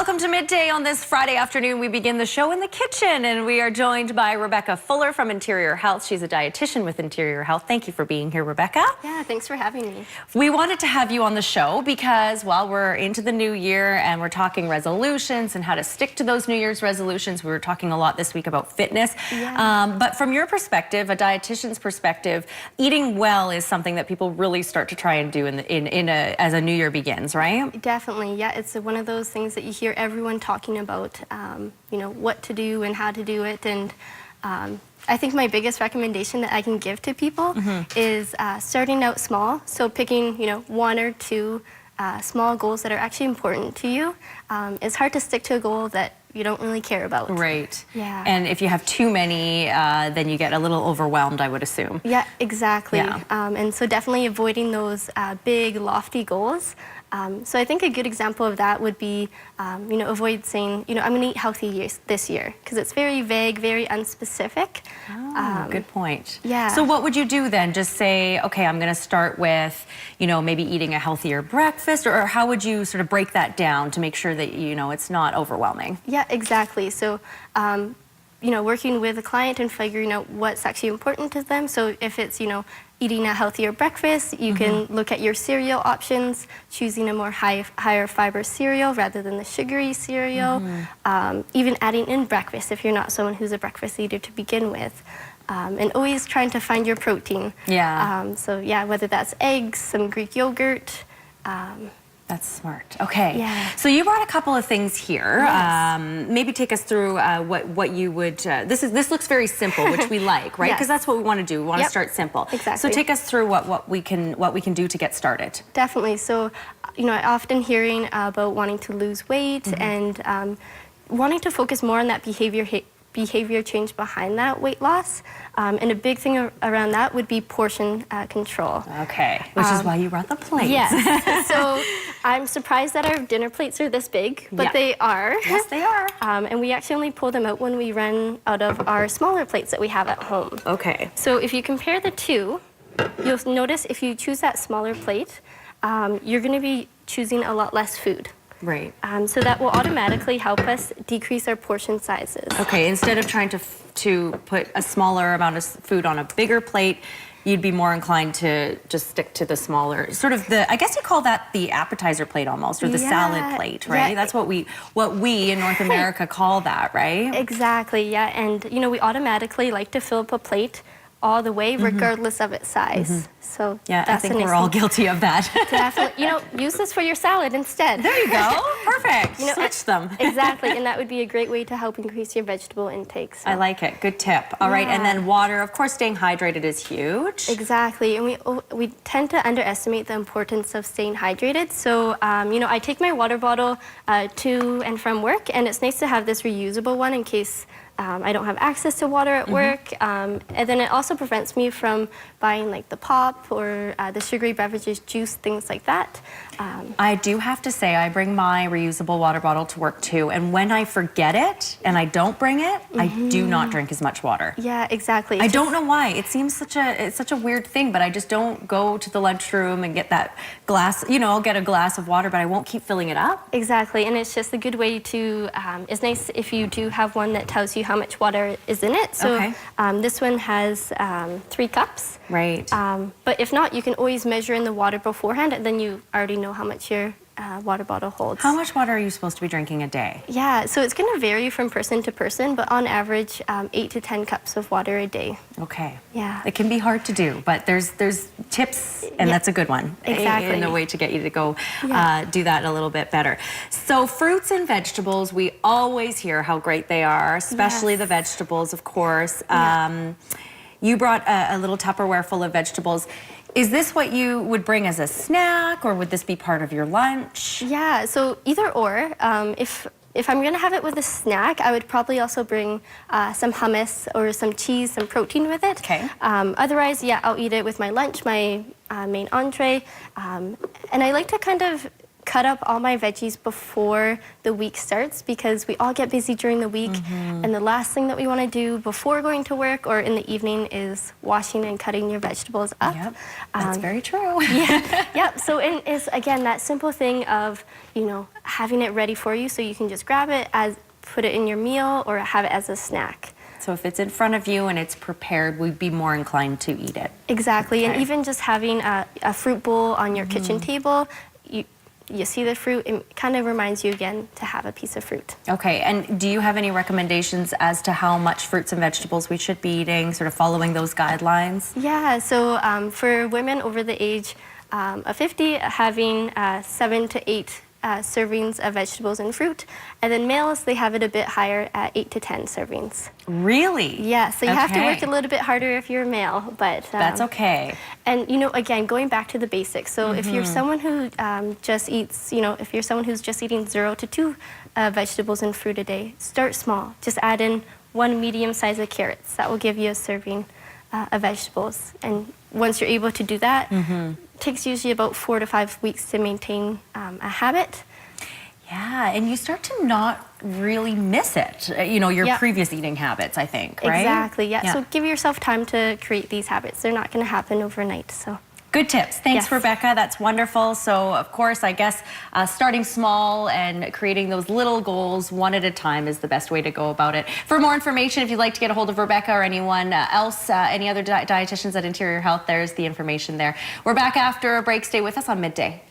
Welcome to Midday. On this Friday afternoon, we begin the show in the kitchen, and we are joined by Rebecca Fuller from Interior Health. She's a dietitian with Interior Health. Thank you for being here, Rebecca. Yeah, thanks for having me. We wanted to have you on the show because, well, we're into the new year and we're talking resolutions and how to stick to those New Year's resolutions. We were talking a lot this week about fitness. Yeah. But from your perspective, a dietitian's perspective, eating well is something that people really start to try and do as a new year begins, right? Definitely, yeah. It's one of those things that you hear everyone talking about, you know, what to do and how to do it. And I think my biggest recommendation that I can give to people is starting out small. So picking, you know, one or two small goals that are actually important to you. It's hard to stick to a goal that you don't really care about. Right. Yeah. And if you have too many, then you get a little overwhelmed, I would assume. Yeah, exactly. Yeah. And so definitely avoiding those big, lofty goals. So I think a good example of that would be, you know, avoid saying, you know, I'm going to eat healthy this year, because it's very vague, very unspecific. Oh, good point. Yeah. So what would you do then? Just say, okay, I'm going to start with, you know, maybe eating a healthier breakfast, or how would you sort of break that down to make sure that, you know, it's not overwhelming? Yeah, exactly. So, you know, working with a client and figuring out what's actually important to them. So if it's, you know, eating a healthier breakfast, you can look at your cereal options, choosing a more higher fiber cereal rather than the sugary cereal, even adding in breakfast if you're not someone who's a breakfast eater to begin with. And always trying to find your protein. Yeah. So yeah, whether that's eggs, some Greek yogurt. That's smart. Okay. Yeah. So you brought a couple of things here. Yes. Maybe take us through what you would. This looks very simple, which we like, right? Because Yes. that's what we want to do. We want to start simple. Exactly. So take us through what we can do to get started. Definitely. So, you know, I often hearing about wanting to lose weight and wanting to focus more on that behavior change behind that weight loss. And a big thing around that would be portion control. Okay. Which is why you brought the plates. Yes. So I'm surprised that our dinner plates are this big, but they are. Yes, they are. And we actually only pull them out when we run out of our smaller plates that we have at home. Okay. So if you compare the two, you'll notice if you choose that smaller plate, you're going to be choosing a lot less food. Right. So that will automatically help us decrease our portion sizes. Okay, instead of trying to put a smaller amount of food on a bigger plate, you'd be more inclined to just stick to the smaller, sort of I guess you call that the appetizer plate almost, or the salad plate, right? Yeah. That's what we in North America call that, right? Exactly, yeah. And, you know, we automatically like to fill up a plate all the way, regardless of its size. So Yeah, that's I think we're all guilty of that. Definitely. You know, use this for your salad instead. There you go. Perfect. You know, Switch them. Exactly, and that would be a great way to help increase your vegetable intake. So. I like it. Good tip. All right, and then water. Of course, staying hydrated is huge. Exactly, and we tend to underestimate the importance of staying hydrated. So, you know, I take my water bottle to and from work, and it's nice to have this reusable one in case I don't have access to water at work. And then it also prevents me from buying like the pop or the sugary beverages, juice, things like that. I do have to say I bring my reusable water bottle to work too, and when I forget it and I don't bring it, I do not drink as much water. Yeah, exactly. I don't know why. It seems it's such a weird thing, but I just don't go to the lunchroom and get that glass, you know, I'll get a glass of water, but I won't keep filling it up. Exactly, and it's just a good way to, it's nice if you do have one that tells you how much water is in it. So this one has 3 cups. Right. But if not, you can always measure in the water beforehand, and then you already know how much your water bottle holds. How much water are you supposed to be drinking a day? Yeah, so it's going to vary from person to person, but on average, 8 to 10 cups of water a day. Okay. Yeah. It can be hard to do, but there's tips, and that's a good one. Exactly. In a way to get you to go do that a little bit better. So fruits and vegetables, we always hear how great they are, especially the vegetables, of course. You brought a little Tupperware full of vegetables. Is this what you would bring as a snack, or would this be part of your lunch? Yeah, so either or. If I'm going to have it with a snack, I would probably also bring some hummus or some cheese, some protein with it. Okay. Otherwise, yeah, I'll eat it with my lunch, my main entree. And I like to kind of cut up all my veggies before the week starts, because we all get busy during the week, and the last thing that we want to do before going to work or in the evening is washing and cutting your vegetables up. Yep, that's very true. Yep. So it's again that simple thing of, you know, having it ready for you so you can just grab it, put it in your meal, or have it as a snack. So if it's in front of you and it's prepared, we'd be more inclined to eat it. Exactly. Okay. And even just having a fruit bowl on your kitchen table, you see the fruit, it kind of reminds you again to have a piece of fruit. Okay, and do you have any recommendations as to how much fruits and vegetables we should be eating, sort of following those guidelines? Yeah, so for women over the age of 50, having 7 to 8 servings of vegetables and fruit, and then males, they have it a bit higher at 8 to 10 servings. Really? Yeah, so you have to work Okay. a little bit harder if you're a male, but That's okay. And you know, again, going back to the basics. So if you're someone who just eats, you know, if you're someone who's just eating 0 to 2 vegetables and fruit a day, start small. Just add in 1 medium size of carrots. That will give you a serving of vegetables. And once you're able to do that, it takes usually about 4 to 5 weeks to maintain a habit. Yeah, and you start to not really miss it, you know, your Yeah. previous eating habits, I think, right? Exactly, yeah. So give yourself time to create these habits. They're not going to happen overnight, so. Good tips. Thanks, Yes. Rebecca. That's wonderful. So, of course, I guess starting small and creating those little goals one at a time is the best way to go about it. For more information, if you'd like to get a hold of Rebecca or anyone else, any other dietitians at Interior Health, there's the information there. We're back after a break. Stay with us on Midday.